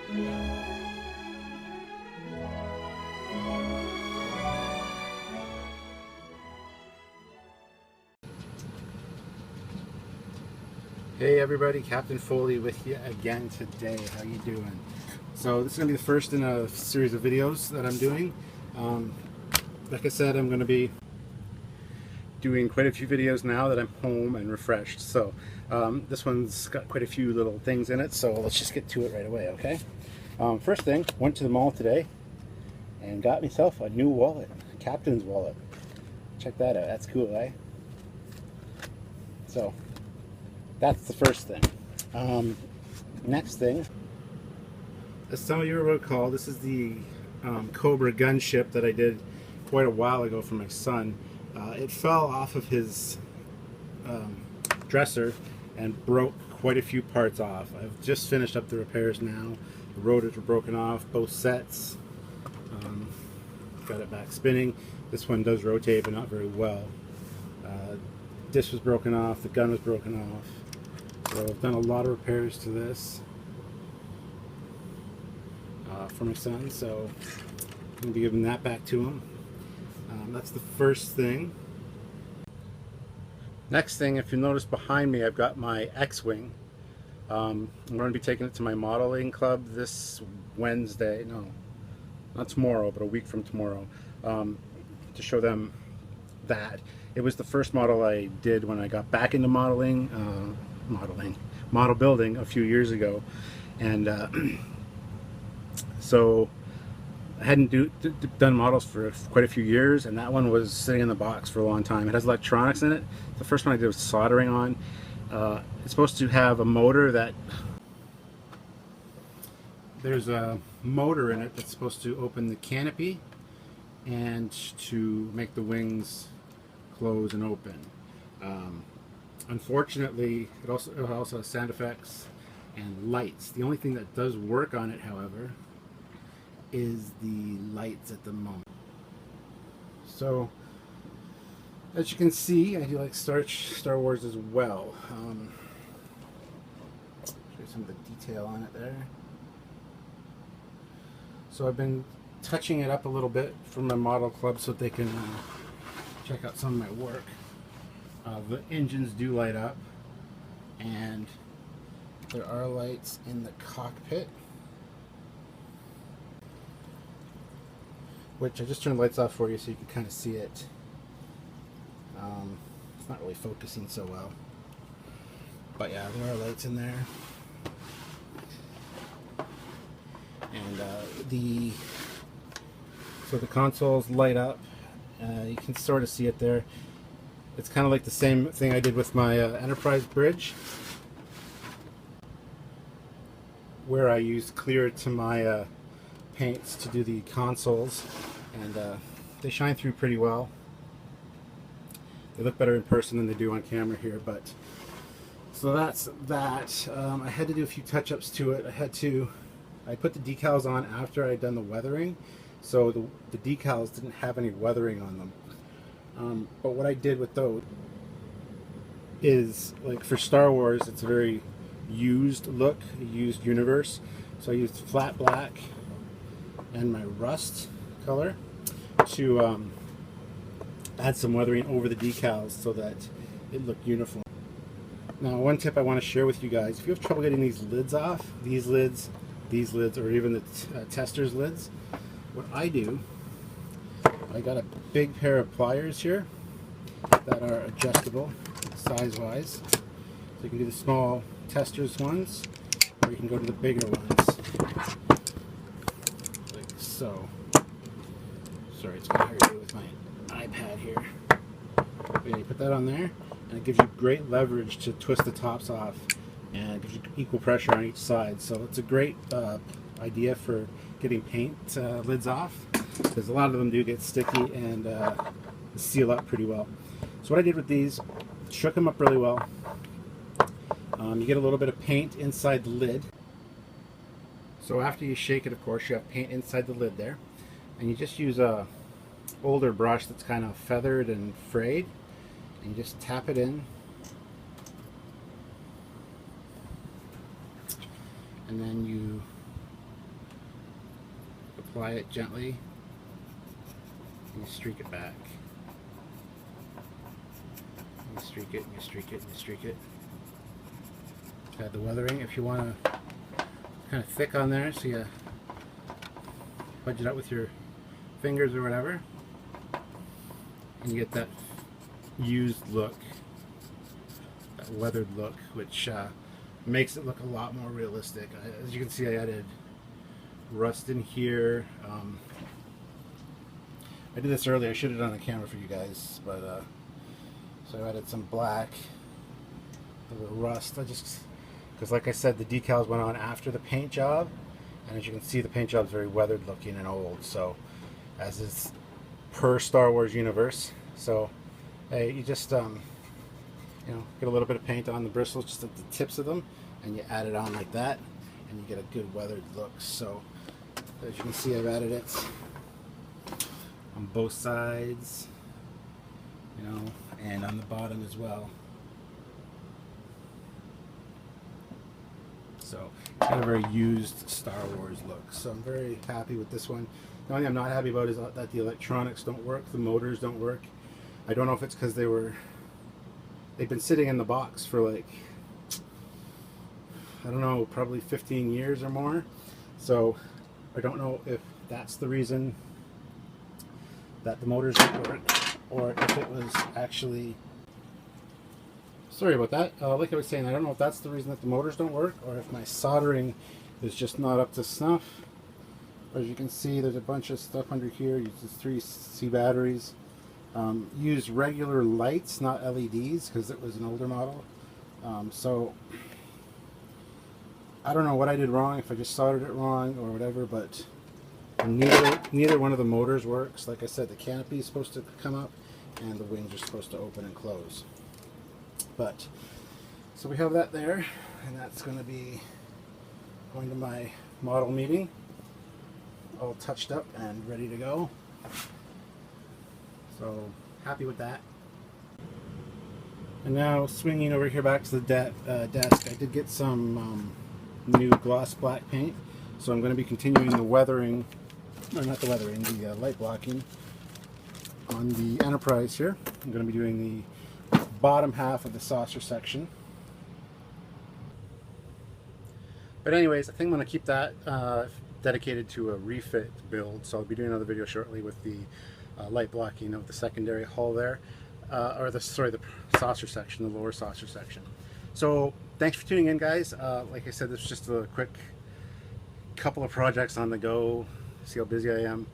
Hey everybody, Captain Foley with you again today. How you doing? So this is going to be the first in a series of videos that I'm doing. Like I said, I'm going to be doing quite a few videos now that I'm home and refreshed. So this one's got quite a few little things in it, so let's just get to it right away, okay? First thing, went to the mall today and got myself a new wallet, a Captain's wallet. Check that out, that's cool, eh? So that's the first thing. Next thing, as some of you will recall, this is the Cobra gunship that I did quite a while ago for my son. It fell off of his dresser and broke quite a few parts off. I've just finished up the repairs now. The rotors were broken off, both sets. Got it back spinning. This one does rotate, but not very well. Disc was broken off, the gun was broken off. So I've done a lot of repairs to this for my son, so I'm going to be giving that back to him. That's the first thing. Next thing, if you notice behind me, I've got my X-Wing. I'm going to be taking it to my modeling club this Wednesday. No, not tomorrow, but a week from tomorrow, to show them that. It was the first model I did when I got back into model building a few years ago, and so I hadn't done models for quite a few years, and that one was sitting in the box for a long time. It has electronics in it. The first one I did was soldering on. It's supposed to have a motor that there's a motor in it that's supposed to open the canopy and to make the wings close and open. Unfortunately, it also has sound effects and lights. The only thing that does work on it, however, is the lights at the moment. So, as you can see, I do like Star Wars as well. Show you some of the detail on it there. So I've been touching it up a little bit for my model club so that they can check out some of my work. The engines do light up, and there are lights in the cockpit, which I just turned the lights off for you so you can kind of see it. It's not really focusing so well, but yeah, there are lights in there. And so the consoles light up. You can sort of see it there. It's kind of like the same thing I did with my Enterprise bridge, where I used clear to my paints to do the consoles, and they shine through pretty well. They look better in person than they do on camera here, but so that's that. I had to do a few touch-ups to it. I put the decals on after I'd done the weathering, so the decals didn't have any weathering on them. But what I did with those is, like for Star Wars, it's a very used look, a used universe. So I used flat black and my rust color to add some weathering over the decals so that it looked uniform. Now, one tip I want to share with you guys: if you have trouble getting these lids off, these lids, or even the tester's lids, what I do, I got a big pair of pliers here that are adjustable size-wise. So you can do the small tester's ones, or you can go to the bigger ones, like so. Sorry, it's kind of hard to do with my iPad here. But yeah, you put that on there, and it gives you great leverage to twist the tops off, and it gives you equal pressure on each side. So it's a great idea for getting paint lids off, because a lot of them do get sticky and seal up pretty well. So what I did with these, shook them up really well. You get a little bit of paint inside the lid. So after you shake it, of course, you have paint inside the lid there, and you just use a older brush that's kind of feathered and frayed, and you just tap it in, and then you apply it gently, and you streak it back. You streak it, and you streak it, and you streak it. Add the weathering if you want to kind of thick on there, so you budge it up with your fingers or whatever, and you get that used look, that weathered look, which makes it look a lot more realistic. As you can see, I added rust in here. I did this earlier. I should have done on camera for you guys, but so I added some black, a little rust. Because like I said, the decals went on after the paint job, and as you can see, the paint job is very weathered looking and old, so as is per Star Wars universe. So hey, you just you know, get a little bit of paint on the bristles, just at the tips of them, and you add it on like that, and you get a good weathered look. So as you can see, I've added it on both sides, you know, and on the bottom as well. So it's got a very used Star Wars look. So I'm very happy with this one. The only thing I'm not happy about is that the electronics don't work, the motors don't work. I don't know if it's because they've been sitting in the box for like, I don't know, probably 15 years or more. So I don't know if that's the reason that the motors don't work, or if it was actually, sorry about that. Like I was saying, I don't know if that's the reason that the motors don't work, or if my soldering is just not up to snuff. As you can see, there's a bunch of stuff under here. Uses 3C batteries. Use regular lights, not LEDs, because it was an older model. So I don't know what I did wrong, if I just soldered it wrong or whatever, but neither one of the motors works. Like I said, the canopy is supposed to come up, and the wings are supposed to open and close. But so we have that there, and that's going to be going to my model meeting, all touched up and ready to go. So happy with that. And now swinging over here back to the desk, I did get some new gloss black paint, so I'm going to be continuing the weathering, or not the weathering, the light blocking on the Enterprise here. I'm going to be doing the bottom half of the saucer section. But anyways, I think I'm going to keep that dedicated to a refit build, so I'll be doing another video shortly with the light blocking of the secondary hull there, or the saucer section, the lower saucer section. So thanks for tuning in, guys. Like I said, this is just a quick couple of projects on the go. See how busy I am.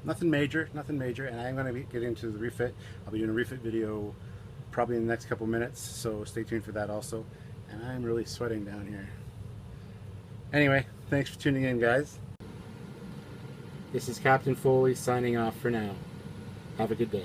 Nothing major, and I'm going to be getting into the refit. I'll be doing a refit video probably in the next couple minutes, so stay tuned for that also. And I'm really sweating down here. Anyway, thanks for tuning in, guys. This is Captain Foley signing off for now. Have a good day.